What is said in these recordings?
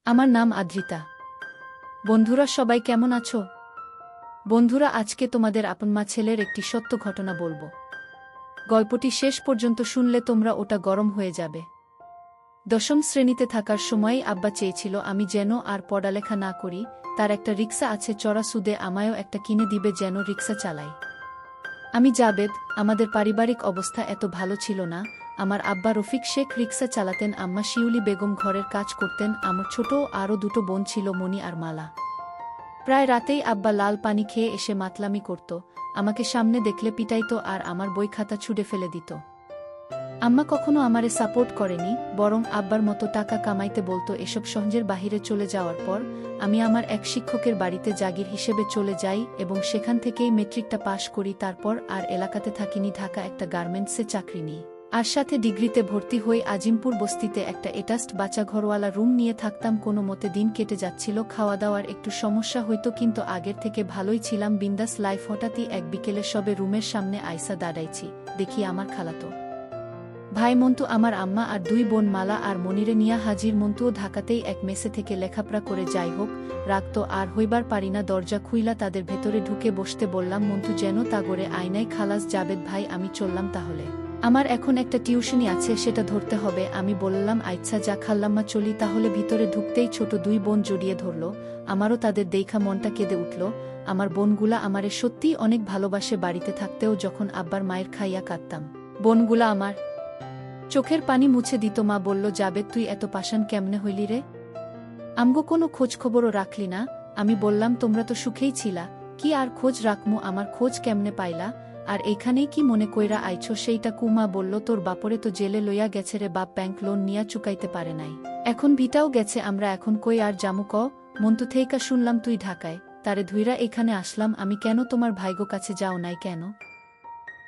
আমার নাম আদ্রিতা। বন্ধুরা সবাই কেমন আছো? বন্ধুরা, আজকে তোমাদের আপনমা ছেলের একটি সত্য ঘটনা বলবো। গল্পটি শেষ পর্যন্ত শুনলে তোমরা ওটা গরম হয়ে যাবে। দশম শ্রেণীতে থাকার সময়ই আব্বা চেয়েছিল আমি যেন আর পড়ালেখা না করি। তার একটা রিক্সা আছে, চড়া সুদে আমায়ও একটা কিনে দিবে যেন রিক্সা চালাই। আমি জাবেদ। আমাদের পারিবারিক অবস্থা এত ভালো ছিল না। আমার আব্বা রফিক শেখ রিক্সা চালাতেন, আম্মা শিউলি বেগম ঘরের কাজ করতেন, আমার ছোট আরও দুটো বোন ছিল, মণি আর মালা। প্রায় রাতেই আব্বা লাল পানি খেয়ে এসে মাতলামি করত, আমাকে সামনে দেখলে পিটাইত আর আমার বই খাতা ছুঁড়ে ফেলে দিত। আম্মা কখনো আমারে সাপোর্ট করেনি, বরং আব্বার মতো টাকা কামাইতে বলতো। এসব সহজের বাহিরে চলে যাওয়ার পর আমি আমার এক শিক্ষকের বাড়িতে জাগির হিসেবে চলে যাই এবং সেখান থেকেই মেট্রিকটা পাশ করি। তারপর আর এলাকাতে থাকিনি, ঢাকা একটা গার্মেন্টসে চাকরি নিই। আর সাথে ডিগ্রিতে ভর্তি হই। আজিমপুর বস্তিতে একটা এটাস্ট বাচ্চা ঘরওয়ালা রুম নিয়ে থাকতাম। কোনো মতে দিন কেটে যাচ্ছিল। খাওয়া দাওয়ার একটু সমস্যা হইতো, কিন্তু আগের থেকে ভালোই ছিলাম, বিন্দাস লাইফ। হঠাৎই এক বিকেলে সবে রুমের সামনে আইসা দাঁড়াইছি, দেখি আমার খালাতো ভাই মন্টু, আমার আম্মা আর দুই বোন মালা আর মনিরে নিয়া হাজির। মন্টুও ঢাকাতেই এক মেসে থেকে লেখাপড়া করে। যাই হোক, রাগতো আর হইবার পারি না। দরজা খুইলা তাদের ভেতরে ঢুকে বসতে বললাম। মন্টু যেন তাগরে আয়নায়, খালাস জাবেদ ভাই, আমি চললাম তাহলে। আমার এখন একটা টিউশনি আছে, সেটা ধরতে হবে। আমি বললাম আচ্ছা যা খাল্লাম্মা, চলি তাহলে। ভিতরে ঢুকতেই ছোট দুই বোন জড়িয়ে ধরল। আমারও তাদের দেইখা মনটা কেঁদে উঠল। আমার বোনগুলা আমারে সত্যিই অনেক ভালোবাসে। বাড়িতে থাকতেও যখন আব্বার মায়ের খাইয়া কাঁদতাম, বোনগুলা আমার চোখের পানি মুছে দিত। মা বলল, জাবেদ তুই এত পাষাণ কেমনে হইলি রে? আমগো কোনো খোঁজ খবরও রাখলি না? আমি বললাম তোমরা তো সুখেই ছিলা, কি আর খোঁজ রাখমু? আমার খোঁজ কেমনে পাইলা? আর এইখানেই কি মনে কইরা আইছো সেইটা কু? মা বলল, তোর বাপরে তো জেলে লইয়া গেছে রে বাপ, ব্যাংক লোন নিয়া চুকাইতে পারে নাই, এখন ভিটাও গেছে, আমরা এখন কই আর জামু ক? মন্তু থেইকা শুনলাম তুই ঢাকায়, তারে ধুইরা এখানে আসলাম আমি। কেন তোমার ভাইগো কাছে যাও নাই কেন?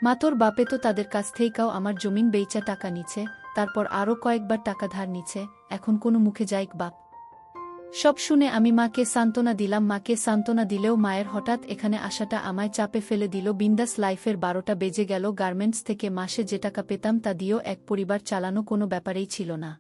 মা, তোর বাপে তো তাদের কাছ থেইকাও আমার জমিন বেইচা টাকা নিছে, তারপর আরও কয়েকবার টাকা ধার নিছে, এখন কোনো মুখে যাইক বাপ? সব শুনে আমি মাকে সান্ত্বনা দিলাম। মাকে সান্ত্বনা দিলেও মায়ের হঠাৎ এখানে আসাটা আমায় চাপে ফেলে দিল। বিন্দাস লাইফের 12টা বেজে গেল। গার্মেন্টস থেকে মাসে যে টাকা পেতাম তা দিয়েও এক পরিবার চালানো কোনো ব্যাপারেই ছিল না।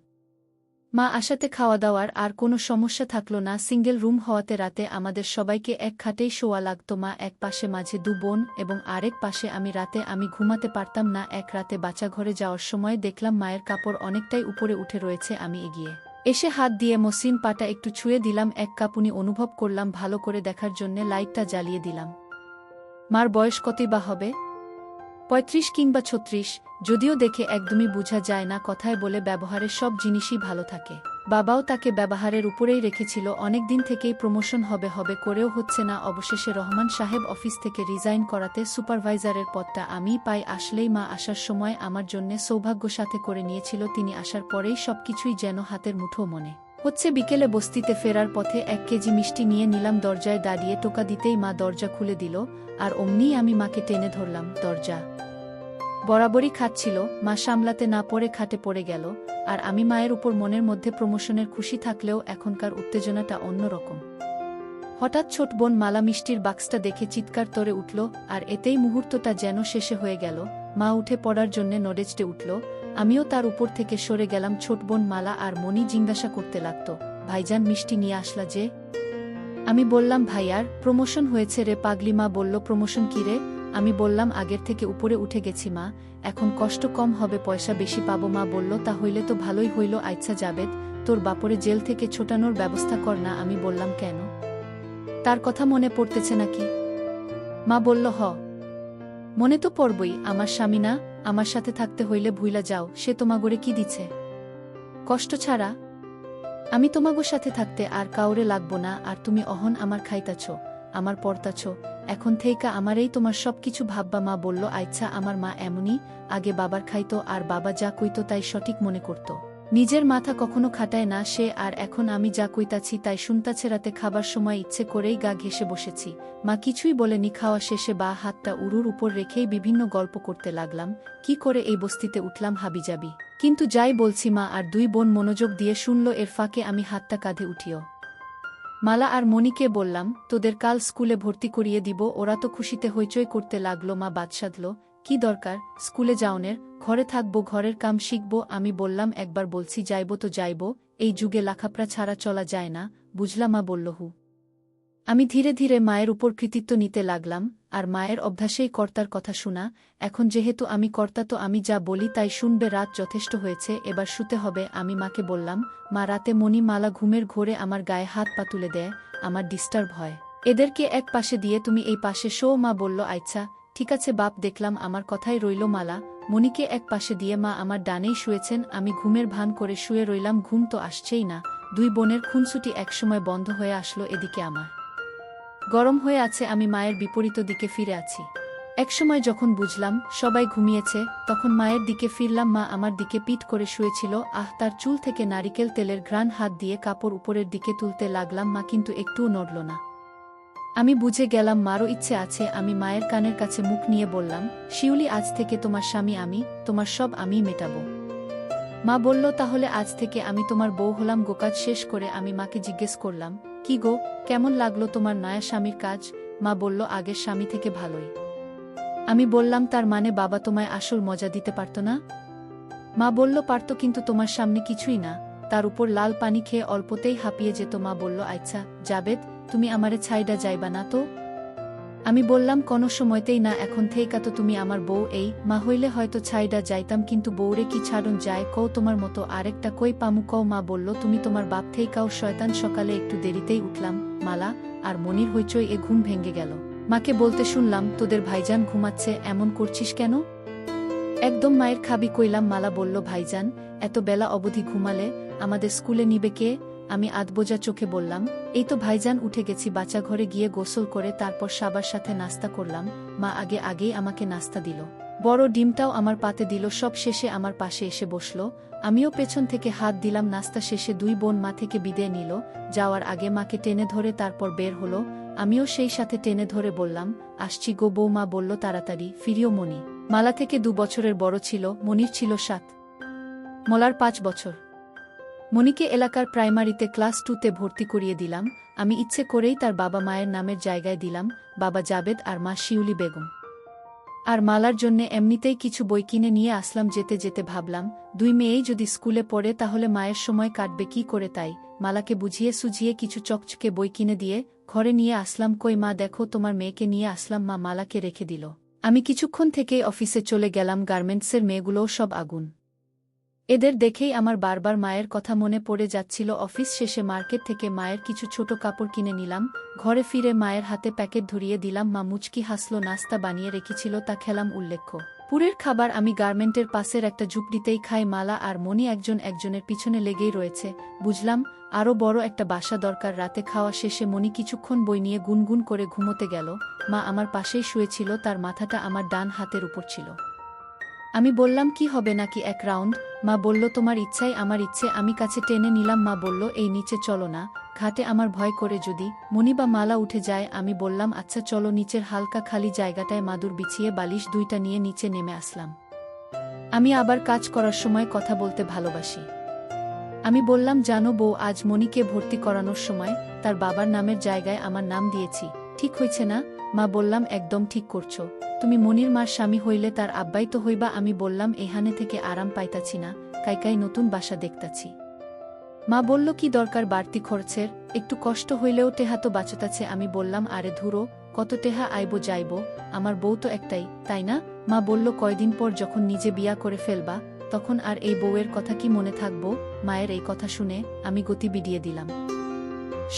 মা আসাতে খাওয়া দাওয়ার আর কোনো সমস্যা থাকলো না। সিঙ্গেল রুম হওয়াতে রাতে আমাদের সবাইকে এক খাটেই শোয়া লাগত। মা এক পাশে, মাঝে দু বোন এবং আরেক পাশে আমি। রাতে আমি ঘুমাতে পারতাম না। এক রাতে বাচ্চাঘরে যাওয়ার সময় দেখলাম মায়ের কাপড় অনেকটাই উপরে উঠে রয়েছে। আমি এগিয়ে এসে হাত দিয়ে মসৃণ পাটা একটু ছুঁয়ে দিলাম। এক কাঁপুনি অনুভব করলাম। ভালো করে দেখার জন্যে লাইটটা জ্বালিয়ে দিলাম। মার বয়স কতই বা হবে? 35 কিংবা 36, যদিও দেখে একদমই বোঝা যায় না। কথায় বলে ব্যবহারের সব জিনিসই ভালো থাকে। বাবাও তাকে ব্যবহারের উপরেই রেখেছিল। অনেক দিন থেকেই প্রমোশন হবে হবে করেও হচ্ছে না। অবশেষে রহমান সাহেব অফিস থেকে রিজাইন করাতে সুপারভাইজারের পদটা আমিই পাই। আসলেই মা আসার সময় আমার জন্যে সৌভাগ্য সাথে করে নিয়েছিল। তিনি আসার পরেই সবকিছুই যেন হাতের মুঠো মনে হচ্ছে। বিকেলে বস্তিতে ফেরার পথে 1 কেজি মিষ্টি নিয়ে নিলাম। দরজায় দাঁড়িয়ে টোকা দিতেই মা দরজা খুলে দিল, আর অমনিই আমি মাকে টেনে ধরলাম। দরজা বরাবরই খাচ্ছিল, মা সামলাতে না পড়ে খাটে পড়ে গেল। আর আমি মায়ের উপর মনের মধ্যে প্রমোশনের খুশি থাকলেও এখনকার উত্তেজনাটা অন্যরকম। হঠাৎ ছোট বোন মালা মিষ্টির বাক্সটা দেখে চিৎকার করে উঠল, আর এতেই মুহূর্তটা যেন শেষে হয়ে গেল। মা উঠে পড়ার জন্যে নড়েচড়ে উঠল, আমিও তার উপর থেকে সরে গেলাম। ছোট বোন মালা আর মনি জিজ্ঞাসা করতে লাগত, ভাইজান মিষ্টি নিয়ে আসলা যে? আমি বললাম, ভাইয়ার প্রমোশন হয়েছে রে পাগলি। মা বলল, প্রমোশন কি রে? আমি বললাম, আগের থেকে উপরে উঠে গেছি মা, এখন কষ্ট কম হবে, পয়সা বেশি পাবো। মা বলল, তা হইলে তো ভালোই হইল। আচ্ছা জাবেদ, তোর বাপরে জেল থেকে ছোটানোর ব্যবস্থা কর না। আমি বললাম, কেন? তার কথা মনে পড়তেছে নাকি? মা বলল, হ, মনে তো পড়বই, আমার স্বামী না? আমার সাথে থাকতে হইলে ভুইলা যাও, সে তোমাগরে কি দিছে? কষ্ট ছাড়া। আমি তোমাগোর সাথে থাকতে আর কাউরে লাগবো না। আর তুমি অহন আমার খাইতাছ, আমার পড়তাছ, এখন থেইকা আমারেই তোমার সব কিছু ভাববা। মা বলল, আচ্ছা। আমার মা এমনই, আগে বাবার খাইতো আর বাবা যা কইতো তাই সঠিক মনে করত, নিজের মাথা কখনো খাটায় না সে। আর এখন আমি যা কইতাছি তাই শুনতাছে। রাতে খাবার সময় ইচ্ছে করেই গা ঘেঁষে বসেছি। মা কিছুই বলেনি। খাওয়া শেষে বা হাতটা উরুর উপর রেখেই বিভিন্ন গল্প করতে লাগলাম, কি করে এই বস্তিতে উঠলাম হাবিজাবি। কিন্তু যাই বলছি, মা আর দুই বোন মনোযোগ দিয়ে শুনল। এর ফাঁকে আমি হাতটা কাঁধে উঠিও মালা আর মনিকে বললাম, তোদের কাল স্কুলে ভর্তি করিয়ে দিব। ওরা তো খুশিতে হইচই করতে লাগলো। মা বাদ সাধল, কি দরকার স্কুলে যাওনের, ঘরে থাকবো, ঘরের কাম শিখব। আমি বললাম, একবার বলছি যাইব তো যাইব, এই যুগে লাখাপড়া ছাড়া চলা যায় না, বুঝলা? মা বলল হু। আমি ধীরে ধীরে মায়ের উপর কৃতিত্ব নিতে লাগলাম, আর মায়ের অভ্যাসেই কর্তার কথা শোনা। এখন যেহেতু আমি কর্তা, তো আমি যা বলি তাই শুনবে। রাত যথেষ্ট হয়েছে, এবার শুতে হবে। আমি মাকে বললাম, মা, রাতে মণিমালা ঘুমের ঘোরে আমার গায়ে হাত পা তুলে দেয়, আমার ডিস্টার্ব হয়। এদেরকে এক পাশে দিয়ে তুমি এই পাশে শো। মা বলল, আচ্ছা ঠিক আছে বাপ। দেখলাম আমার কথাই রইল। মালা মণিকে এক পাশে দিয়ে মা আমার ডানেই শুয়েছেন। আমি ঘুমের ভান করে শুয়ে রইলাম। ঘুম তো আসছেই না। দুই বোনের খুনসুটি একসময় বন্ধ হয়ে আসলো। এদিকে আমার গরম হয়ে আছে, আমি মায়ের বিপরীত দিকে ফিরে আছি। একসময় যখন বুঝলাম সবাই ঘুমিয়েছে, তখন মায়ের দিকে ফিরলাম। মা আমার দিকে পিঠ করে শুয়েছিল। তার চুল থেকে নারিকেল তেলের ঘ্রাণ। হাত দিয়ে কাপড় উপরের দিকে তুলতে লাগলাম। মা কিন্তু একটুও নড়ল না। আমি বুঝে গেলাম মারও ইচ্ছে আছে। আমি মায়ের কানের কাছে মুখ নিয়ে বললাম, শিউলি, আজ থেকে তোমার স্বামী আমি, তোমার সব আমিই মেটাবো। মা বলল, তাহলে আজ থেকে আমি তোমার বউ হলাম। গোকাজ শেষ করে আমি মাকে জিজ্ঞেস করলাম, কি গো, কেমন লাগলো তোমার নয়া স্বামীর কাজ? মা বলল, আগের স্বামী থেকে ভালোই। আমি বললাম, তার মানে বাবা তোমায় আসল মজা দিতে পারত না? মা বলল, পারত, কিন্তু তোমার সামনে কিছুই না। তার উপর লাল পানি খেয়ে অল্পতেই হাঁপিয়ে যেত। মা বলল, আচ্ছা জাবেদ, তুমি আমারে ছাইডা যাইবা না তো? আমি বললাম, কোনো সময়তেই না, এখন থেইকা তো তুমি আমার বউ। এই মা হইলে হয়তো ছাইডা যাইতাম, কিন্তু বউরে কি ছাড়ন যায় কও? তোমার মতো আরেকটা কই পামু কও? মা বলল, তুমি তোমার বাপ থেইকাও শয়তান। সকালে একটু দেরিতেই উঠলাম, মালা আর মনির হইচই এ ঘুম ভেঙে গেল। মাকে বলতে শুনলাম, তোদের ভাইজান ঘুমাচ্ছে, এমন করছিস কেন? একদম মায়ের খাবি কইলাম। মালা বলল, ভাইজান এত বেলা অবধি ঘুমালে আমাদের স্কুলে নিবে কে? আমি আধবোজা চোখে বললাম, এই তো ভাইজান উঠে গেছি, বাচ্চা ঘরে গিয়ে গোসল করে তারপর সবার সাথে নাস্তা করলাম। মা আগেই আমাকে নাস্তা দিল, বড় ডিমটাও আমার পাতে দিল। সব শেষে আমার পাশে এসে বসল, আমিও পেছন থেকে হাত দিলাম। নাস্তা শেষে দুই বোন মা থেকে বিদায় নিল। যাওয়ার আগে মাকে টেনে ধরে তারপর বের হলো। আমিও সেই সাথে টেনে ধরে বললাম, আসছি গো বউ। মা বলল, তাড়াতাড়ি ফিরিও। মনি মালা থেকে 2 বছরের বড় ছিল, মনির ছিল 7, মলার 5 বছর। মনিকে এলাকার প্রাইমারিতে ক্লাস 2তে ভর্তি করিয়ে দিলাম। আমি ইচ্ছে করেই তার বাবা মায়ের নামের জায়গায় দিলাম বাবা জাবেদ আর মা শিউলি বেগম। আর মালার জন্যে এমনিতেই কিছু বই কিনে নিয়ে আসলাম। যেতে যেতে ভাবলাম, 2 মেয়েই যদি স্কুলে পড়ে তাহলে মায়ের সময় কাটবে কি করে। তাই মালাকে বুঝিয়ে সুঝিয়ে কিছু চকচকে বই কিনে দিয়ে ঘরে নিয়ে আসলাম। কই মা, দেখো তোমার মেয়েকে নিয়ে আসলাম। মা মালাকে রেখে দিল। আমি কিছুক্ষণ থেকেই অফিসে চলে গেলাম। গার্মেন্টসের মেয়েগুলোও সব আগুন। এদের দেখেই আমার বারবার মায়ের কথা মনে পড়ে যাচ্ছিল। অফিস শেষে মার্কেট থেকে মায়ের কিছু ছোট কাপড় কিনে নিলাম। ঘরে ফিরে মায়ের হাতে প্যাকেট ধরিয়ে দিলাম। মা মুচকি হাসল। নাস্তা বানিয়ে রেখেছিল, তা খেলাম। উল্লেখ্য, পুরের খাবার আমি গার্মেন্টের পাশের একটা ঝুপড়িতেই খাই। মালা আর মনি একজনের পিছনে লেগেই রয়েছে। বুঝলাম আরও বড় একটা বাসা দরকার। রাতে খাওয়া শেষে মনি কিছুক্ষণ বই নিয়ে গুনগুন করে ঘুমোতে গেল। মা আমার পাশেই শুয়েছিল, তার মাথাটা আমার ডান হাতের উপর ছিল। আমি বললাম, কি হবে নাকি 1 রাউন্ড? মা বলল, তোমার ইচ্ছাই আমার ইচ্ছে। আমি কাছে টেনে নিলাম। মা বলল, এই নিচে চলো না, ঘাটে আমার ভয় করে যদি মনি বা মালা উঠে যায়। আমি বললাম, আচ্ছা চলো। নিচের হালকা খালি জায়গাটায় মাদুর বিছিয়ে বালিশ 2টা নিয়ে নিচে নেমে আসলাম। আমি আবার কাজ করার সময় কথা বলতে ভালোবাসি। আমি বললাম, জানো বউ, আজ মনিকে ভর্তি করানোর সময় তার বাবার নামের জায়গায় আমার নাম দিয়েছি। ঠিক হয়েছে না? মা বললাম, একদম ঠিক করছো। তুমি মনির মার স্বামী হইলে তার আব্বাই তো হইবা। আমি বললাম, এখানে থেকে আরাম পাইতাছি না, কাইকাই নতুন বাসা দেখতাছি। মা বলল, কি দরকার বাড়তি খরচের? একটু কষ্ট হইলেও টেহা তো বাঁচতাছে। আমি বললাম, আরে ধুরো, কত টেহা আইবো যাইবো, আমার বউ তো একটাই, তাই না? মা বলল, কয়দিন পর যখন নিজে বিয়া করে ফেলবা তখন আর এই বউয়ের কথা কি মনে থাকবো? মায়ের এই কথা শুনে আমি গতি বিডিয়ে দিলাম।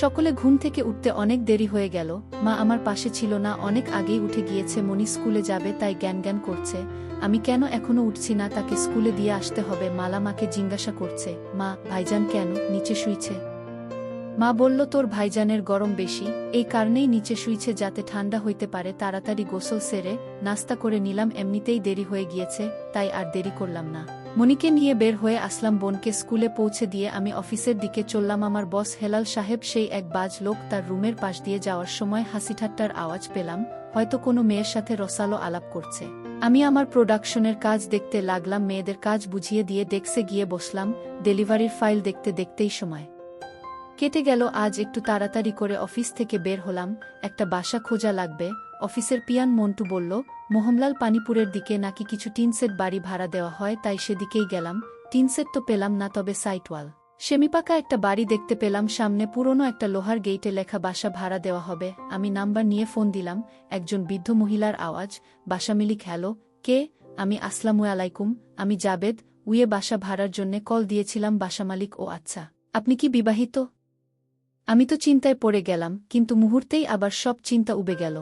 সকলে ঘুম থেকে উঠতে অনেক দেরি হয়ে গেল। মা আমার পাশে ছিল না, অনেক আগেই উঠে গিয়েছে। মনি স্কুলে যাবে তাই জ্ঞান করছে। আমি কেন এখনো উঠছি না, তাকে স্কুলে দিয়ে আসতে হবে। মালা মাকে জিজ্ঞাসা করছে, মা, ভাইজান কেন নিচে শুইছে? মা বলল, তোর ভাইজানের গরম বেশি, এই কারণেই নিচে শুইছে, যাতে ঠান্ডা হইতে পারে। তাড়াতাড়ি গোসল সেরে নাস্তা করে নিলাম। এমনিতেই দেরি হয়ে গিয়েছে, তাই আর দেরি করলাম না। মনিকে নিয়ে বের হয়ে আসলাম। বোনকে স্কুলে পৌঁছে দিয়ে আমি অফিসের দিকে চললাম। আমার বস হেলাল সাহেব, সেই এক বাজ লোক, তার রুমের পাশ দিয়ে যাওয়ার সময় হাসিঠাট্টার আওয়াজ পেলাম। হয়তো কোনো মেয়ের সাথে রসালো আলাপ করছে। আমি আমার প্রোডাকশনের কাজ দেখতে লাগলাম। মেয়েদের কাজ বুঝিয়ে দিয়ে ডেস্কে গিয়ে বসলাম। ডেলিভারির ফাইল দেখতে দেখতেই সময় কেটে গেল। আজ একটু তাড়াতাড়ি করে অফিস থেকে বের হলাম। একটা বাসা খোঁজা লাগবে। অফিসের পিয়ান মন্টু বলল, মোহনলাল পানিপুরের দিকে নাকি কিছু টিনসেট বাড়ি ভাড়া দেওয়া হয়, তাই সেদিকেই গেলাম। টিনসেট তো পেলাম না, তবে সাইটওয়াল সেমিপাকা একটা বাড়ি দেখতে পেলাম, সামনে পুরনো একটা লোহার গেইটে লেখা বাসা ভাড়া দেওয়া হবে। আমি নাম্বার নিয়ে ফোন দিলাম। একজন বৃদ্ধ মহিলার আওয়াজ। বাসা মালিক। হ্যালো, কে? আমি। আসসালামু আলাইকুম, আমি জাবেদ। উইয়ে বাসা ভাড়ার জন্যে কল দিয়েছিলাম। বাসা মালিক। ও আচ্ছা, আপনি কি বিবাহিত? আমি তো চিন্তায় পড়ে গেলাম, কিন্তু মুহূর্তেই আবার সব চিন্তা উবে গেল।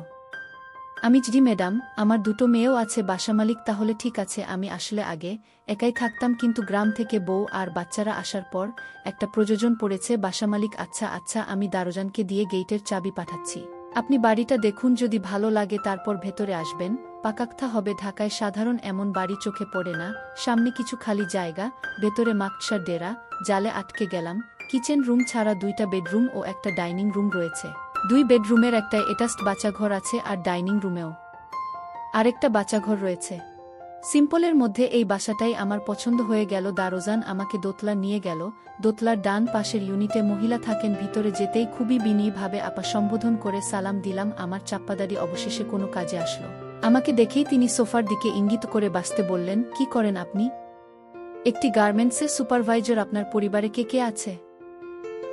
আমি। জি ম্যাডাম, আমার দুটো মেয়েও আছে। বাসা মালিক। তাহলে ঠিক আছে। আমি আসলে আগে একাই থাকতাম, কিন্তু গ্রাম থেকে বউ আর বাচ্চারা আসার পর একটা প্রয়োজন পড়েছে। বাসা মালিক। আচ্ছা আচ্ছা, আমি দারোজানকে দিয়ে গেইটের চাবি পাঠাচ্ছি। আপনি বাড়িটা দেখুন, যদি ভালো লাগে তারপর ভেতরে আসবেন। পাকাক্তা হবে। ঢাকায় সাধারণ এমন বাড়ি চোখে পড়ে না। সামনে কিছু খালি জায়গা, ভেতরে মাকসার ডেরা। জালে আটকে গেলাম। কিচেন রুম ছাড়া 2টা বেডরুম ও একটা ডাইনিং রুম রয়েছে। 2 বেডরুমের একটা এটাস্ট বাচ্চাঘর আছে, আর ডাইনিং রুমেও আরেকটা বাচ্চাঘর রয়েছে। সিম্পলের মধ্যে এই বাসাটাই আমার পছন্দ হয়ে গেল। দারোজান আমাকে দোতলা নিয়ে গেল। দোতলার ডান পাশের ইউনিটে মহিলা থাকেন। ভিতরে যেতেই খুবই বিনয়ীভাবে আপা সম্বোধন করে সালাম দিলাম। আমার চাপ্পাদারি অবশেষে কোনো কাজে আসলো। আমাকে দেখেই তিনি সোফার দিকে ইঙ্গিত করে বসতে বললেন। কি করেন আপনি? একটি গার্মেন্টসের সুপারভাইজার। আপনার পরিবারে কে কে আছে?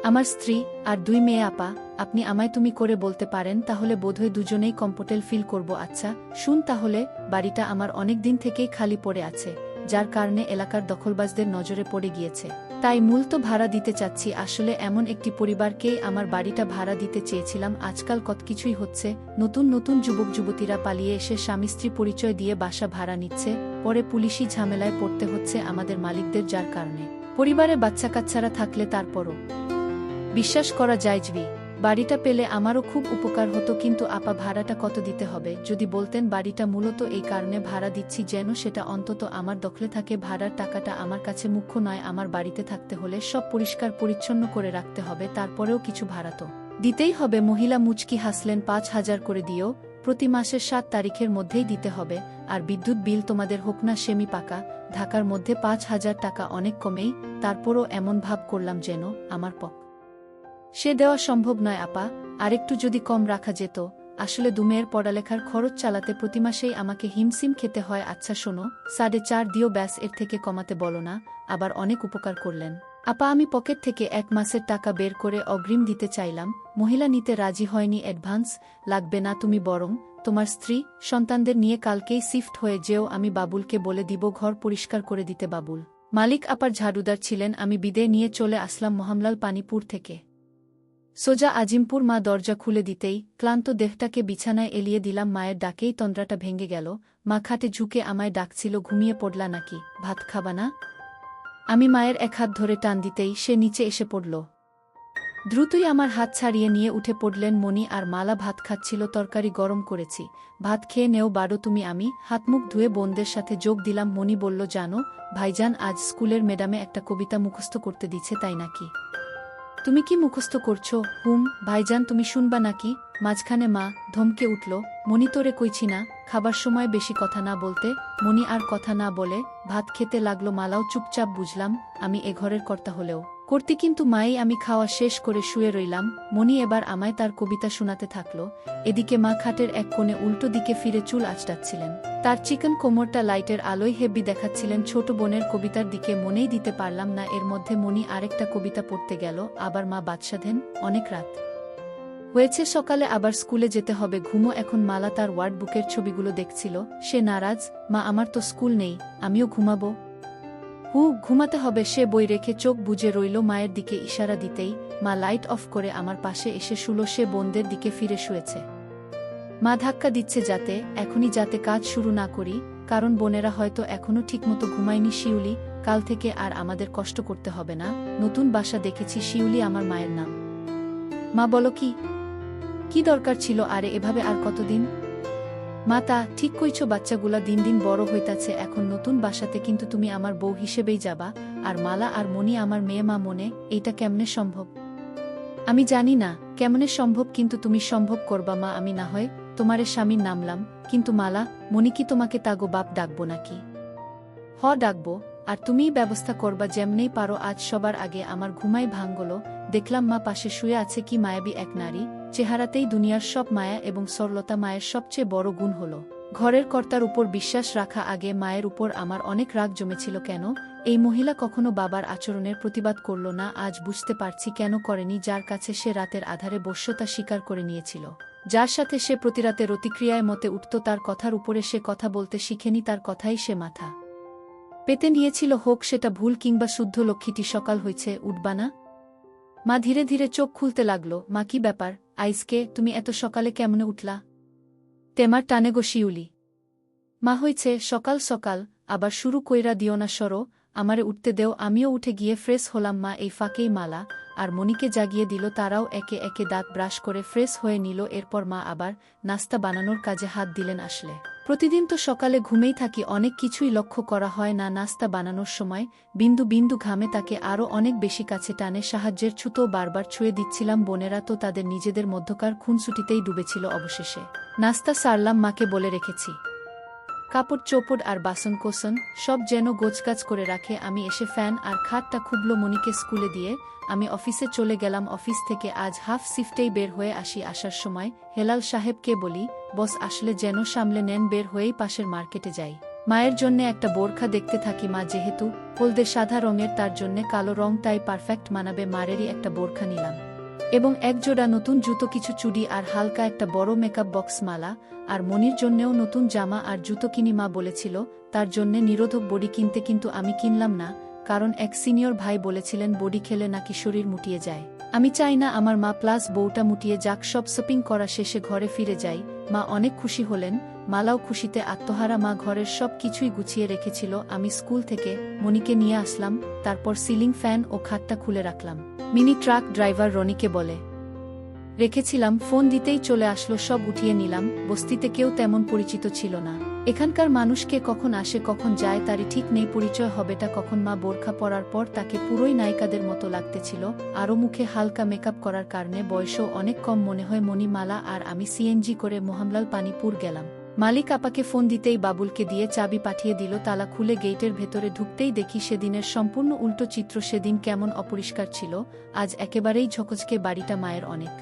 আমার স্ত্রী আর 2 মেয়ে। আপা, আপনি আমায় তুমি করে বলতে পারেন, তাহলে বোধহয় দুজনেই কমফোর্টেবল ফিল করব। আচ্ছা শুন তাহলে, বাড়িটা আমার অনেক দিন থেকেই খালি পড়ে আছে, যার কারণে এলাকার দখলবাজদের নজরে পড়ে গিয়েছে। তাই মূলত ভাড়া দিতে চাচ্ছি। আসলে এমন একটি পরিবারকেই আমার বাড়িটা ভাড়া দিতে চেয়েছিলাম। আজকাল কত কিছুই হচ্ছে। নতুন নতুন যুবক যুবতীরা পালিয়ে এসে স্বামী স্ত্রী পরিচয় দিয়ে বাসা ভাড়া নিচ্ছে, পরে পুলিশি ঝামেলায় পড়তে হচ্ছে আমাদের মালিকদের, যার কারণে পরিবারে বাচ্চা কাচ্চারা থাকলে তারপরও বিশ্বাস করা যায় যে বাড়িটা পেলে আমারও খুব উপকার হতো। কিন্তু আপা, ভাড়াটা কত দিতে হবে যদি বলতেন? বাড়িটা মূলত এই কারণে ভাড়া দিচ্ছি যেন সেটা অন্তত আমার দখলে থাকে। ভাড়ার টাকাটা আমার কাছে মুখ্য নয়। আমার বাড়িতে থাকতে হলে সব পরিষ্কার পরিচ্ছন্ন করে রাখতে হবে, তারপরেও কিছু ভাড়া তো দিতেই হবে। মহিলা মুচকি হাসলেন। 5,000 করে দিও, প্রতি মাসের 7 তারিখের মধ্যেই দিতে হবে। আর বিদ্যুৎ বিল তোমাদের হোক না সেমি পাকা, ঢাকার মধ্যে 5,000 টাকা অনেক কমেই। তারপরও এমন ভাব করলাম যেন আমার সে দেওয়া সম্ভব নয়। আপা, আরেকটু যদি কম রাখা যেত। আসলে 2 মেয়ের পড়ালেখার খরচ চালাতে প্রতি মাসেই আমাকে হিমসিম খেতে হয়। আচ্ছা শোনো, 4.5 দিও ব্যাস, এর থেকে কমাতে বলো না। আবার অনেক উপকার করলেন। আপা, আমি পকেট থেকে 1 মাসের টাকা বের করে অগ্রিম দিতে চাইলাম। মহিলা নিতে রাজি হয়নি। অ্যাডভান্স লাগবে না, তুমি বরং তোমার স্ত্রী সন্তানদের নিয়ে কালকেই শিফট হয়ে যেও। আমি বাবুলকে বলে দিব ঘর পরিষ্কার করে দিতে। বাবুল মালিক আপার ঝাড়ুদার ছিলেন। আমি বিদায় নিয়ে চলে আসলাম মোহামলাল পানিপুর থেকে সোজা আজিমপুর। মা দরজা খুলে দিতেই ক্লান্ত দেহটাকে বিছানায় এলিয়ে দিলাম। মায়ের ডাকেই তন্দ্রাটা ভেঙে গেল। মা খাটে ঝুঁকে আমায় ডাকছিল। ঘুমিয়ে পড়লা নাকি? ভাত খাবা না? আমি মায়ের এক হাত ধরে টান দিতেই সে নিচে এসে পড়ল। দ্রুতই আমার হাত ছাড়িয়ে নিয়ে উঠে পড়লেন মণি আর মালা। ভাত খাচ্ছিল। তরকারি গরম করেছি, ভাত খেয়ে নেও বাড়ো তুমি। আমি হাতমুখ ধুয়ে বোনদের সাথে যোগ দিলাম। মণি বলল, জানো ভাইজান আজ স্কুলের ম্যাডামে একটা কবিতা মুখস্থ করতে দিচ্ছে। তাই নাকি? তুমি কি মুখস্থ করছো? হুম। ভাইজান তুমি শুনবা নাকি? মাঝখানে মা ধমকে উঠল। মণি তোরে কইছি না খাবার সময় বেশি কথা না বলতে। মণি আর কথা না বলে ভাত খেতে লাগলো। মালাও চুপচাপ। বুঝলাম আমি এ ঘরের কর্তা হলেও করতি, কিন্তু মাই। আমি খাওয়া শেষ করে শুয়ে রইলাম। মণি এবার আমায় তার কবিতা শোনাতে থাকলো। এদিকে মা খাটের এক কোণে উল্টো দিকে ফিরে চুল আঁচড়াচ্ছিলেন। তার চিকন কোমরটা লাইটের আলোয় হেব্বি দেখাচ্ছিলেন। ছোট বোনের কবিতার দিকে মনেই দিতে পারলাম না। এর মধ্যে মণি আরেকটা কবিতা পড়তে গেল। আবার মা বাদশাধেন। অনেক রাত হয়েছে, সকালে আবার স্কুলে যেতে হবে। ঘুমো এখন। মালা তার ওয়ার্ড বুকের ছবিগুলো দেখছিল। সে নারাজ। মা আমার তো স্কুল নেই, আমিও ঘুমাবো। ঘুমাতে হবে। সে বই রেখে চোখ বুজে রইল। মায়ের দিকে ইশারা দিতেই মা লাইট অফ করে আমার পাশে এসে শুলো। সে বোনদের দিকে ফিরে শুয়েছে। মা ধাক্কা দিচ্ছে যাতে কাজ শুরু না করি, কারণ বোনেরা হয়তো এখনো ঠিকমতো ঘুমায়নি। শিউলি, কাল থেকে আর আমাদের কষ্ট করতে হবে না। নতুন বাসা দেখেছি। শিউলি আমার মায়ের নাম। মা বলো, কি দরকার ছিল আরে এভাবে? আর কতদিন? মা তা ঠিক কইছো, বাচ্চাগুলা দিন দিন বড় হইতাছে। এখন নতুন বাসাতে কিন্তু তুমি আমার বউ হিসেবেই যাবা, আর মালা আর মণি আমার মেয়ে। মা মনে এইটা কেমনে সম্ভব? আমি জানি না কেমনে সম্ভব, কিন্তু তুমি সম্ভব করবা মা। আমি না হয় তোমারে স্বামীর নামলাম, কিন্তু মালা মণি কি তোমাকে তাগো বাপ ডাকবো নাকি? ডাকবো, আর তুমিই ব্যবস্থা করবা যেমনেই পারো। আজ সবার আগে আমার ঘুমাই ভাঙল। দেখলাম মা পাশে শুয়ে আছে। কি মায়াবী এক নারী, চেহারাতেই দুনিয়ার সব মায়া এবং সরলতা। মায়ের সবচেয়ে বড় গুণ হল ঘরের কর্তার উপর বিশ্বাস রাখা আগে মায়ের উপর আমার অনেক রাগ জমেছিল কেন এই মহিলা কখনো বাবার আচরণের প্রতিবাদ করল না। আজ বুঝতে পারছি কেন করেনি। যার কাছে সে রাতের আধারে বশ্যতা স্বীকার করে নিয়েছিল, যার সাথে সে প্রতিরাতে রতিক্রিয়ায় মতে উঠত, তার কথার উপরে সে কথা বলতে শিখেনি, তার কথাই সে মাথা পেতে নিয়েছিল। হোক সেটা ভুল কিংবা শুদ্ধ, লক্ষ্মীটি সকাল হয়েছে, উঠবা না? মা ধীরে ধীরে চোখ খুলতে লাগল। মা, কি ব্যাপার আইসকে, তুমি এত সকালে কেমনে উঠলা? তেমার টানে গো শিউলি। মা, হইছে সকাল সকাল আবার শুরু কইরা দিও না, সরো, আমারে উঠতে দেও। আমিও উঠে গিয়ে ফ্রেশ হলাম। মা এই ফাঁকেই মালা আর মনিকে জাগিয়ে দিল। তারাও একে একে দাঁত ব্রাশ করে ফ্রেশ হয়ে নিল। এরপর মা আবার নাস্তা বানানোর কাজে হাত দিলেন। আসলে প্রতিদিন তো সকালে ঘুমেই থাকি, অনেক কিছুই লক্ষ্য করা হয় না। নাস্তা বানানোর সময় বিন্দু বিন্দু ঘামে তাকে আরও অনেক বেশি কাছে টানে। সাহায্যের ছুতো বারবার ছুঁয়ে দিচ্ছিলাম। বোনেরা তো তাদের নিজেদের মধ্যকার খুনসুটিতেই ডুবেছিল। অবশেষে নাস্তা সারলাম। মাকে বলে রেখেছি কাপড় চোপড় আর বাসন কোসন সব যেন গোছগাছ করে রাখে। আমি এসে ফ্যান আর খাটটা খুবলো। মনিকে স্কুলে দিয়ে আমি অফিসে চলে গেলাম। অফিস থেকে আজ হাফ শিফটেই বের হয়ে আসি। আসার সময় হেলাল সাহেবকে বলি, বস আসলে যেন সামলে নেন, বের হয়েই পাশের মার্কেটে যাই। মায়ের জন্যে একটা বোরখা দেখতে থাকি। মা যেহেতু হলদে সাদা রঙের, তার জন্যে কালো রংটাই পারফেক্ট মানাবে। মারেরই একটা বোরখা নিলাম এবং এক জোড়া নতুন জুতো, কিছু চুড়ি আর হালকা একটা বড় মেকআপ বক্স মালা। আর মনির জন্যেও নতুন জামা আর জুতো কিনি। মা বলেছিল তার জন্যে নিরোধক বডি কিনতে, কিন্তু আমি কিনলাম না, কারণ এক সিনিয়র ভাই বলেছিলেন বডি খেলে নাকি শরীর মুটিয়ে যায়। আমি চাই না আমার মা প্লাস বউটা মুটিয়ে যাক। সব শপিং করা শেষে ঘরে ফিরে যাই। মা অনেক খুশি হলেন, মালাও খুশিতে আত্মহারা। মা ঘরের সব কিছুই গুছিয়ে রেখেছিল। আমি স্কুল থেকে মনিকে নিয়ে আসলাম, তারপর সিলিং ফ্যান ও খাটটা খুলে রাখলাম। মিনি ট্রাক ড্রাইভার রনিকে বলে রেখেছিলাম, ফোন দিতেই চলে আসলো। সব উঠিয়ে নিলাম। বস্তিতে কেউ তেমন পরিচিত ছিল না। এখানকার মানুষকে কখন আসে কখন যায় তারই ঠিক নেই, পরিচয় হবেটা কখন। মা বোরখা পরার পর তাকে পুরোই নায়িকাদের মতো লাগতেছিল। আরও মুখে হালকা মেকআপ করার কারণে বয়সও অনেক কম মনে হয়। মনি, মালা আর আমি সিএনজি করে মোহামলাল পানিপুর গেলাম। মালিক আপাকে ফোন দিতেই বাবুলকে দিয়ে চাবি পাঠিয়ে দিল। তালা খুলে গেটের ভেতরে ঢুকতেই দেখি সেদিনের সম্পূর্ণ উল্টো চিত্র। সেদিন কেমন অপরিষ্কার ছিল, আজ একেবারেই ঝকঝকে বাড়িটা। মায়ের অনেক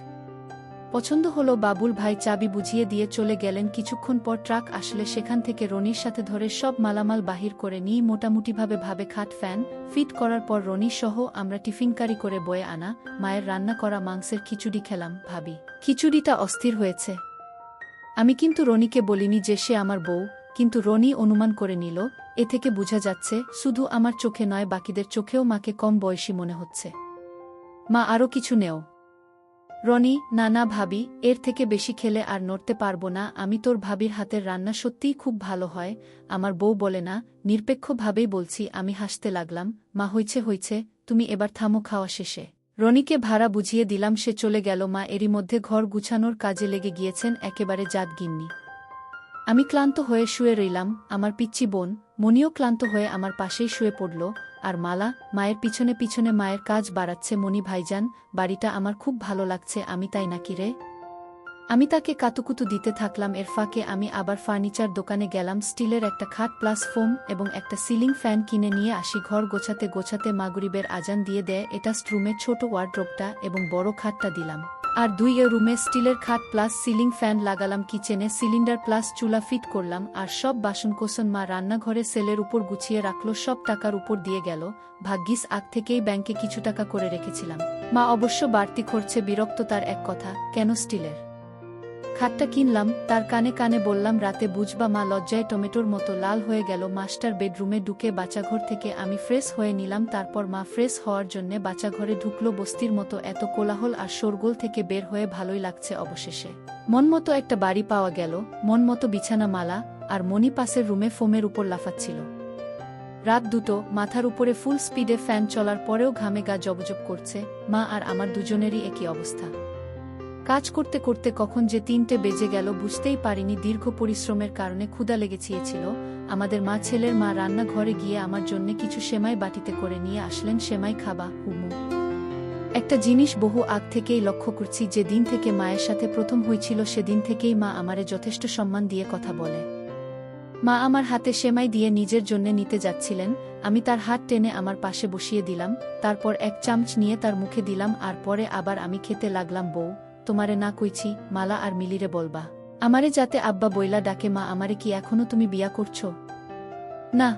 পছন্দ হলো। বাবুল ভাই চাবি বুঝিয়ে দিয়ে চলে গেলেন। কিছুক্ষণ পর ট্রাক আসলে সেখান থেকে রনির সাথে ধরে সব মালামাল বাহির করে নিই। মোটামুটিভাবে খাট ফ্যান ফিট করার পর রনি সহ আমরা টিফিনকারি করে বয়ে আনা মায়ের রান্না করা মাংসের খিচুড়ি খেলাম। ভাবি খিচুড়িটা অস্থির হয়েছে। আমি কিন্তু রনিকে বলিনি যে সে আমার বউ, কিন্তু রনি অনুমান করে নিল। এ থেকে বোঝা যাচ্ছে শুধু আমার চোখে নয়, বাকিদের চোখেও মাকে কম বয়সী মনে হচ্ছে। মা, আরও কিছু নেও? রনি, না না ভাবি, এর থেকে বেশি খেলে আর নড়তে পারবো না আমি। তোর ভাবির হাতের রান্না সত্যিই খুব ভালো হয়। আমার বউ বলে না, নিরপেক্ষভাবেই বলছি। আমি হাসতে লাগলাম। মা, হইছে, তুমি এবার থামো। খাওয়া শেষে রনিকে ভাড়া বুঝিয়ে দিলাম, সে চলে গেল। মা এরই মধ্যে ঘর গুছানোর কাজে লেগে গিয়েছেন, একেবারে জাত গিন্নি। আমি ক্লান্ত হয়ে শুয়ে রইলাম। আমার পিচ্চি বোন মনিও ক্লান্ত হয়ে আমার পাশেই শুয়ে পড়ল। আর মালা মায়ের পিছনে পিছনে মায়ের কাজ বাড়াচ্ছে। মনি, ভাইজান, বাড়িটা আমার খুব ভালো লাগছে। আমি তাই নাকি রে? আমি তাকে কাতুকুতু দিতে থাকলাম। এর ফাঁকে আমি আবার ফার্নিচার দোকানে গেলাম। স্টিলের একটা খাট প্লাস ফোম এবং একটা সিলিং ফ্যান কিনে নিয়ে আসি। ঘর গোছাতে গোছাতে মাগরিবের আজান দিয়ে দেয়। এটা রুমে ছোট ওয়ার্ড্রোবটা এবং বড় খাটটা দিলাম। আর 2 রুমে স্টিলের খাট প্লাস সিলিং ফ্যান লাগালাম। কিচেনে সিলিন্ডার প্লাস চুলা ফিট করলাম। আর সব বাসনকোসন মা রান্নাঘরে সেলের উপর গুছিয়ে রাখলো। সব টাকার উপর দিয়ে গেল। ভাগ্যিস আগ থেকেই ব্যাংকে কিছু টাকা করে রেখেছিলাম। মা অবশ্য বাড়তি খরচে বিরক্ত। তার এক কথা, কেন স্টিলের খাটটা কিনলাম? তার কানে কানে বললাম, রাতে বুঝবা। মা লজ্জায় টমেটোর মতো লাল হয়ে গেল। মাস্টার বেডরুমে ঢুকে বাচ্চাঘর থেকে আমি ফ্রেশ হয়ে নিলাম। তারপর মা ফ্রেশ হওয়ার জন্যে বাচ্চাঘরে ঢুকলো। বস্তির মতো এত কোলাহল আর শোরগোল থেকে বের হয়ে ভালোই লাগছে। অবশেষে মন মতো একটা বাড়ি পাওয়া গেল, মন মতো বিছানা। মালা আর মনি পাশের রুমে ফোমের উপর লাফাচ্ছিল। রাত 2টো, মাথার উপরে ফুল স্পিডে ফ্যান চলার পরেও ঘামে গা জবজব করছে। মা আর আমার দুজনেরই একই অবস্থা। কাজ করতে করতে কখন যে 3টে বেজে গেল বুঝতেই পারিনি। দীর্ঘ পরিশ্রমের কারণে ক্ষুধা লেগেছিল। আমাদের মা ছেলের মা রান্নাঘরে গিয়ে আমার জন্য কিছু সেমাই বাটিতে করে নিয়ে আসলেন। সেমাই খাবা? হুমু। একটা জিনিস বহু আগ থেকেই লক্ষ্য করছি, যে দিন থেকে মায়ের সাথে প্রথম হয়েছিল সেদিন থেকেই মা আমারে যথেষ্ট সম্মান দিয়ে কথা বলে। মা আমার হাতে সেমাই দিয়ে নিজের জন্য নিতে যাচ্ছিলেন। আমি তার হাত টেনে আমার পাশে বসিয়ে দিলাম। তারপর এক চামচ নিয়ে তার মুখে দিলাম আর পরে আবার আমি খেতে লাগলাম। বউ, তোমারে না কইছি মালা আর মিলিরে বলবা। আমারে যাতে আব্বা বইলা ডাকে মা আমারে কি এখনো তুমি বিয়া করছো? না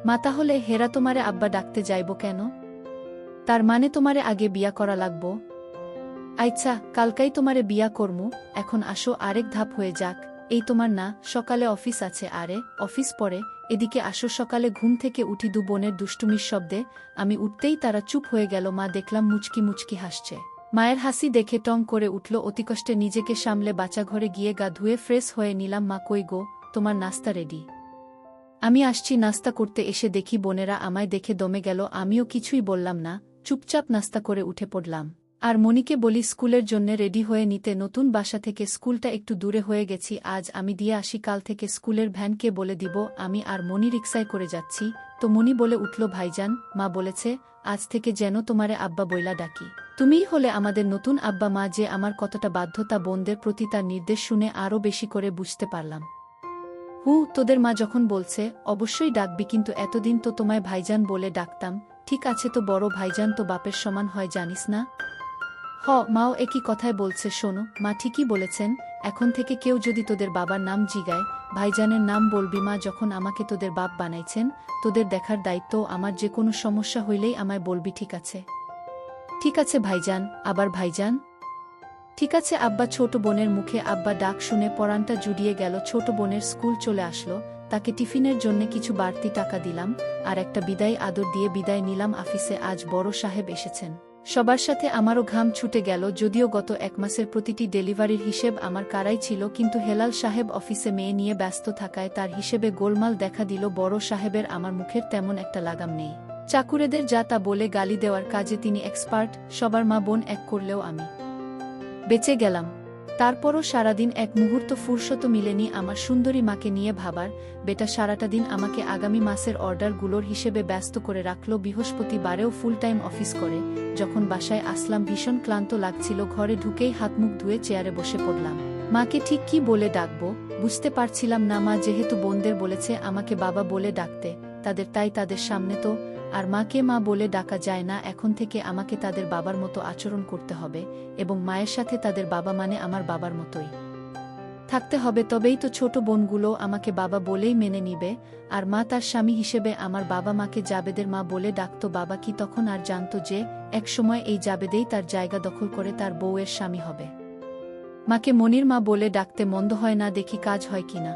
মা, তাহলে হেরা তোমারে আব্বা ডাকতে যাইব কেন? তার মানে তোমারে আগে বিয়া করা লাগবো? আচ্ছা, কালকাই তোমারে বিয়া করমু, এখন আসো আরেক ধাপ হয়ে যাক। এই তোমার না সকালে অফিস আছে? আরে অফিস পরে, এদিকে আসো। সকালে ঘুম থেকে উঠি দু বোনের দুষ্টুমির শব্দে, আমি উঠতেই তারা চুপ হয়ে গেল। মা দেখলাম মুচকি মুচকি হাসছে। মায়ের হাসি দেখে টং করে উঠল। অতিকষ্টে নিজেকে সামলে বাচ্চাঘরে গিয়ে গা ধুয়ে ফ্রেশ হয়ে নিলাম। মা কই গো, তোমার নাস্তা রেডি? আমি আসছি। নাস্তা করতে এসে দেখি বোনেরা আমায় দেখে দমে গেল। আমিও কিছুই বললাম না, চুপচাপ নাস্তা করে উঠে পড়লাম। আর মনিকে বলি স্কুলের জন্যে রেডি হয়ে নিতে। নতুন বাসা থেকে স্কুলটা একটু দূরে হয়ে গেছি, আজ আমি দিয়ে আসি। কাল থেকে স্কুলের ভ্যানকে বলে দিব আমি আর মনি রিকশায় করে যাচ্ছি। তো মনি বলে উঠল, ভাইজান, মা বলেছে আজ থেকে যেন তোমারে আব্বা বইলা ডাকি। তুমিই হলে আমাদের নতুন আব্বা। মা যে আমার কতটা বাধ্যতা বোনদের প্রতি, তার নির্দেশ শুনে আরও বেশি করে বুঝতে পারলাম। তোদের মা যখন বলছে অবশ্যই ডাকবি, কিন্তু এতদিন তো তোমায় ভাইজান বলে ডাকতাম। ঠিক আছে, তো বড় ভাইজান তো বাপের সমান হয়, জানিস না? মাও একই কথায় বলছে। শোনো, মা ঠিকই বলেছেন, এখন থেকে কেউ যদি তোদের বাবার নাম জিগায়, ভাইজানের নাম বলবি। মা যখন আমাকে তোদের বাপ বানাইছেন, তোদের দেখার দায়িত্ব আমার। যে কোনো সমস্যা হইলেই আমায় বলবি, ঠিক আছে? ঠিক আছে ভাইজান। আবার ভাইজান? ঠিক আছে আব্বা। ছোট বোনের মুখে আব্বা ডাক শুনে পরাণটা জুড়িয়ে গেল। ছোট বোনের স্কুল চলে আসলো, তাকে টিফিনের জন্য কিছু বাড়তি টাকা দিলাম, আর একটা বিদায় আদর দিয়ে বিদায় নিলাম। অফিসে আজ বড় সাহেব এসেছেন, সবার সাথে আমারও ঘাম ছুটে গেল। যদিও গত এক মাসের প্রতিটি ডেলিভারির হিসেব আমার কারাই ছিল, কিন্তু হেলাল সাহেব অফিসে মেয়ে নিয়ে ব্যস্ত থাকায় তার হিসেবে গোলমাল দেখা দিল। বড় সাহেবের আমার মুখের তেমন একটা লাগাম নেই। চাকুরেদের যা তা বলে গালি দেওয়ার কাজে তিনি এক্সপার্ট। সবার মা বোন এক করলেও আমি বেঁচে গেলাম। তারপরও সারাদিন এক মুহূর্ত ফুরসত মিলেনি আমার সুন্দরী মাকে নিয়ে ভাবার। বেটা সারাটা দিন আমাকে আগামী মাসের অর্ডারগুলোর হিসেবে ব্যস্ত করে রাখল। বৃহস্পতিবারেও ফুল টাইম অফিস করে। যখন বাসায় আসলাম ভীষণ ক্লান্ত লাগছিল। ঘরে ঢুকেই হাত মুখ ধুয়ে চেয়ারে বসে পড়লাম। মাকে ঠিক কি বলে ডাকবো বুঝতে পারছিলাম না। মা যেহেতু বোনদের বলেছে আমাকে বাবা বলে ডাকতে, তাই তাদের সামনে তো আর মাকে মা বলে ডাকা যায় না। এখন থেকে আমাকে তাদের বাবার মতো আচরণ করতে হবে, এবং মায়ের সাথে তাদের বাবা মানে আমার বাবার মতোই থাকতে হবে। তবেই তো ছোট বোনগুলো আমাকে বাবা বলেই মেনে নিবে। আর মা তার স্বামী হিসেবে আমার বাবা মাকে জাবেদের মা বলে ডাকত। বাবা কি তখন আর জানত যে একসময় এই জাবেদেই তার জায়গা দখল করে তার বউয়ের স্বামী হবে? মাকে মনির মা বলে ডাকতে মন্দ হয় না, দেখি কাজ হয় কিনা।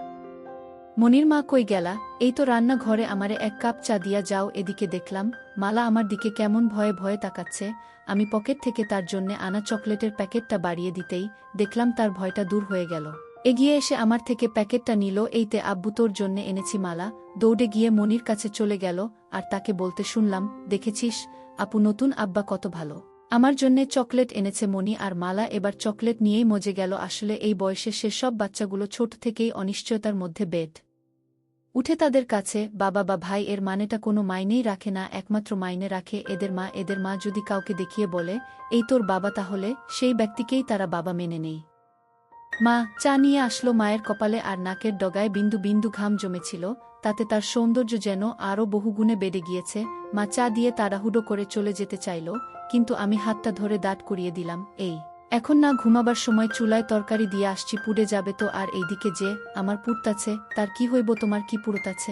মনির মা কই গেলা? এই তো রান্না ঘরে, আমারে এক কাপ চা দিয়া যাও। এদিকে দেখলাম মালা আমার দিকে কেমন ভয়ে ভয়ে তাকাচ্ছে। আমি পকেট থেকে তার জন্যে আনা চকলেটের প্যাকেটটা বাড়িয়ে দিতেই দেখলাম তার ভয়টা দূর হয়ে গেল। এগিয়ে এসে আমার থেকে প্যাকেটটা নিল। এইতে আব্বু, তোর জন্যে এনেছি। মালা দৌড়ে গিয়ে মনির কাছে চলে গেল, আর তাকে বলতে শুনলাম, দেখেছিস আপু, নতুন আব্বা কত ভালো, আমার জন্যে চকলেট এনেছে। মনি আর মালা এবার চকলেট নিয়েই মজে গেল। আসলে এই বয়সে সেসব বাচ্চাগুলো ছোট থেকেই অনিশ্চয়তার মধ্যে বেড উঠে তাদের কাছে বাবা বা ভাই এর মানেটা কোনো মাইনেই রাখে না। একমাত্র মাইনে রাখে এদের মা। এদের মা যদি কাউকে দেখিয়ে বলে এই তোর বাবা, তাহলে সেই ব্যক্তিকেই তারা বাবা মেনে নেই। মা চা নিয়ে আসলো। মায়ের কপালে আর নাকের ডগায় বিন্দু বিন্দু ঘাম জমেছিল, তাতে তার সৌন্দর্য যেন আরও বহুগুণে বেড়ে গিয়েছে। মা চা দিয়ে তাড়াহুড়ো করে চলে যেতে চাইল, কিন্তু আমি হাতটা ধরে দাঁড় করিয়ে দিলাম। এই এখন না, ঘুমাবার সময় চুলায় তরকারি দিয়ে আসছি, পুড়ে যাবে তো। আর এইদিকে যে আমার পুড়তাছে, তার কি হইব? তোমার কি পুড়তাছে?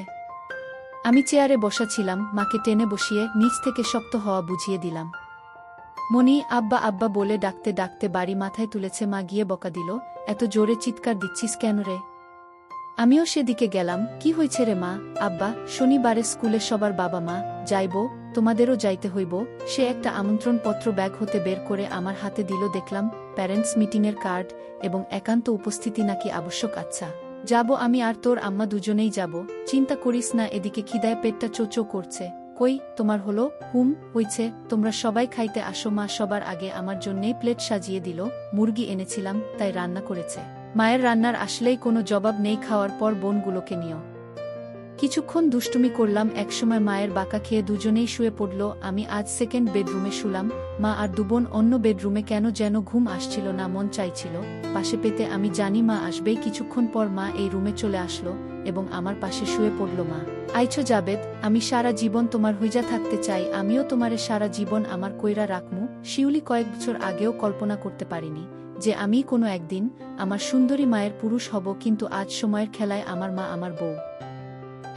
আমি চেয়ারে বসা ছিলাম, মাকে টেনে বসিয়ে নিচ থেকে শক্ত হওয়া বুঝিয়ে দিলাম। মনি আব্বা আব্বা বলে ডাকতে ডাকতে বাড়ি মাথায় তুলেছে। মা গিয়ে বকা দিল, এত জোরে চিৎকার দিচ্ছিস কেন রে? আমিও সেদিকে গেলাম। কি হয়েছে রে মা? আব্বা, শনিবারে স্কুলে সবার বাবা মা যাইব, তোমাদেরও যাইতে হইব। সে একটা আমন্ত্রণপত্র ব্যাগ হতে বের করে আমার হাতে দিল। দেখলাম প্যারেন্টস মিটিংয়ের কার্ড, এবং একান্ত উপস্থিতি নাকি আবশ্যক। আচ্ছা যাব, আমি আর তোর আম্মা দুজনেই যাব। চিন্তা করিস না। এদিকে খিদায় পেটটা চোচো করছে। কই তোমার হলো? হইছে। তোমরা সবাই খাইতে আসো। মা সবার আগে আমার জন্যেই প্লেট সাজিয়ে দিল। মুরগি এনেছিলাম, তাই রান্না করেছে। মায়ের রান্নার আসলেই কোনো জবাব নেই। খাওয়ার পর বোনগুলোকে নিয়েও কিছুক্ষণ দুষ্টুমি করলাম। একসময় মায়ের বাঁকা খেয়ে দুজনেই শুয়ে পড়ল। আমি আজ সেকেন্ড বেডরুমে শুলাম। মা আর দুবোন অন্য বেডরুমে। কেন যেন ঘুম আসছিল না, মন চাইছিল পাশে পেতে। আমি জানি মা আসবেই। কিছুক্ষণ পর মা এই রুমে চলে আসলো এবং আমার পাশে শুয়ে পড়ল। মা আইছো জাবেদ, আমি সারা জীবন তোমার হইজা থাকতে চাই। আমিও তোমারে সারা জীবন আমার কইরা রাখমু। শিউলি কয়েক বছর আগেও কল্পনা করতে পারিনি যে আমি কোনো একদিন আমার সুন্দরী মায়ের পুরুষ হব, কিন্তু আজ সময়ের খেলায় আমার মা আমার বউ।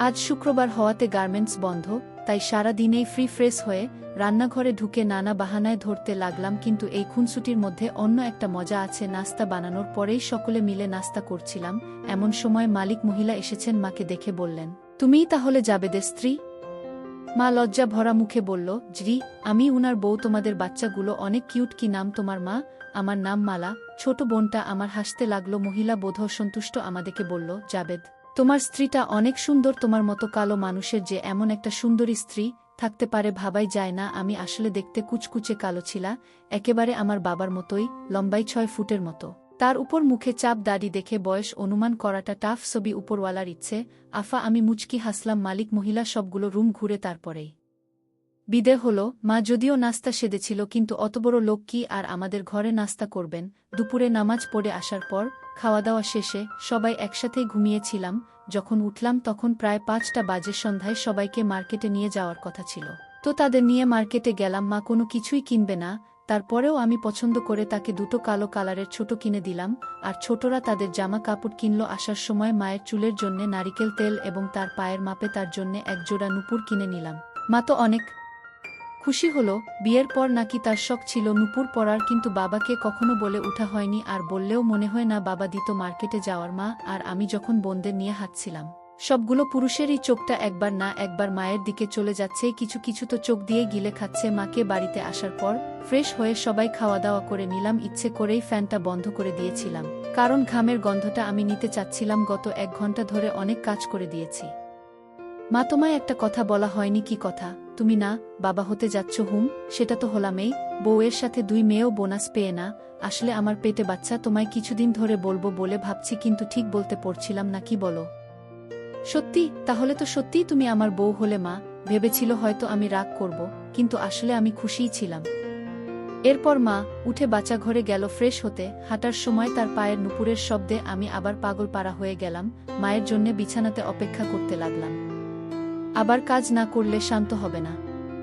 আজ শুক্রবার হওয়াতে গার্মেন্টস বন্ধ, তাই সারা দিনেই ফ্রি ফ্রেশ হয়ে রান্নাঘরে ঢুকে নানা বাহানায় ধরতে লাগলাম। কিন্তু এই খুনসুটির মধ্যে অন্য একটা মজা আছে। নাস্তা বানানোর পরেই সকলে মিলে নাস্তা করছিলাম, এমন সময় মালিক মহিলা এসেছেন। মাকে দেখে বললেন, তুমিই তাহলে জাবেদের স্ত্রী? মা লজ্জা ভরা মুখে বলল, জি আমি উনার বউ। তোমাদের বাচ্চাগুলো অনেক কিউট। কি নাম তোমার মা? আমার নাম মালা। ছোট বোনটা আমার হাসতে লাগলো। মহিলা বোধহয় সন্তুষ্ট আমাদেরকে বলল, জাবেদ, তোমার স্ত্রীটা অনেক সুন্দর। তোমার মতো কালো মানুষের যে এমন একটা সুন্দরী স্ত্রী থাকতে পারে ভাবাই যায় না। আমি আসলে দেখতে কুচকুচে কালো ছিলা, একেবারে আমার বাবার মতোই, লম্বাই 6 ফুটের মতো। তার উপর মুখে চাপ দাড়ি দেখে বয়স অনুমান করাটা টাফ। ছবি উপরওয়ালার ইচ্ছে। আফা আমি মুচকি হাসলাম। মালিক মহিলা সবগুলো রুম ঘুরে তারপরেই বিদে হলো। মা যদিও নাস্তা সেদেছিল, কিন্তু অত বড় লোক কি আর আমাদের ঘরে নাস্তা করবেন? দুপুরে নামাজ পড়ে আসার পর খাওয়া দাওয়া শেষে সবাই একসাথেই ঘুমিয়েছিলাম। যখন উঠলাম তখন প্রায় 5টা বাজে। সন্ধ্যায় সবাইকে মার্কেটে নিয়ে যাওয়ার কথা ছিল, তো তাদের নিয়ে মার্কেটে গেলাম। মা কোনো কিছুই কিনবে না, তারপরেও আমি পছন্দ করে তাকে 2টো কালো কালারের ছোট কিনে দিলাম, আর ছোটরা তাদের জামা কাপড় কিনল। আসার সময় মায়ের চুলের জন্যে নারিকেল তেল এবং তার পায়ের মাপে তার জন্যে এক জোড়া নুপুর কিনে নিলাম। মা তো অনেক খুশি হলো। বিয়ের পর নাকি তার শখ ছিল নুপুর পরার, কিন্তু বাবাকে কখনো বলে উঠা হয়নি, আর বললেও মনে হয় না বাবা দিত মার্কেটে যাওয়ার। মা আর আমি যখন বোনদের নিয়ে হাঁটছিলাম, সবগুলো পুরুষেরই চোখটা একবার না একবার মায়ের দিকে চলে যাচ্ছে। কিছু কিছু তো চোখ দিয়ে গিলে খাচ্ছে। মাকে বাড়িতে আসার পর ফ্রেশ হয়ে সবাই খাওয়া দাওয়া করে নিলাম। ইচ্ছে করেই ফ্যানটা বন্ধ করে দিয়েছিলাম, কারণ ঘামের গন্ধটা আমি নিতে চাচ্ছিলাম। গত 1 ঘন্টা ধরে অনেক কাজ করে দিয়েছি। মা তোমায় একটা কথা বলা হয়নি। কি কথা? তুমি না বাবা হতে যাচ্ছ? সেটা তো হলামেই। বউয়ের সাথে 2 মেয়েও বোনাস পেয়ে না। আসলে আমার পেটে বাচ্চা। তোমায় কিছুদিন ধরে বলবো বলে ভাবছি, কিন্তু ঠিক বলতে পারছিলাম না। কি বলো? সত্যি? তাহলে তো সত্যিই তুমি আমার বউ হলে। মা ভেবেছিল হয়তো আমি রাগ করব, কিন্তু আসলে আমি খুশিই ছিলাম। এরপর মা উঠে বাচ্চা ঘরে গেল ফ্রেশ হতে। হাঁটার সময় তার পায়ের নুপুরের শব্দে আমি আবার পাগল পাড়া হয়ে গেলাম। মায়ের জন্যে বিছানাতে অপেক্ষা করতে লাগলাম। আবার কাজ না করলে শান্ত হবে না।